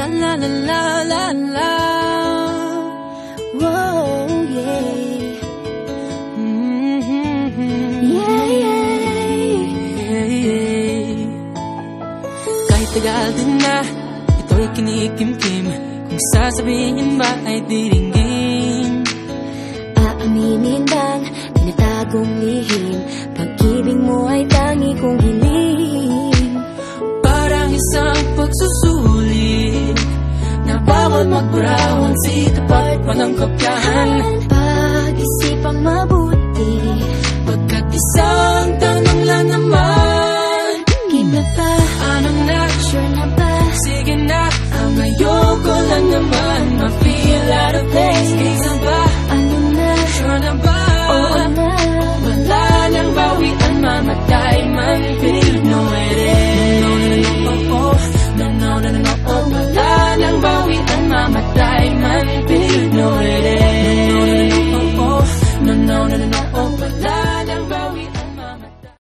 La la la la la la. Whoa, yeah. Yeah, yeah. Kahit tagal din na, ito'y kinikimkim. Kung sasabihin ba ay diringgin, aaminin bang tinatagong lihim? Pag-ibig mo ay tangi kong hiling. parang isang pagsusulit na bawal magburawan, sitapat pa ng kopyahan. Pag-isipang mabuti, Pagkat isang tanong lang naman, give na ba? anong na? Sure na ba? Sige na, ang ayoko lang naman ma-feel out of place. Kaysa ba? Ano na? Sure na ba? Oo na. Wala nang bawian, mamatay man. Feel no ere. No, no, no, no, oh, oh. No, no, no, no, no, oh. Wala nang bawian, mamatay man.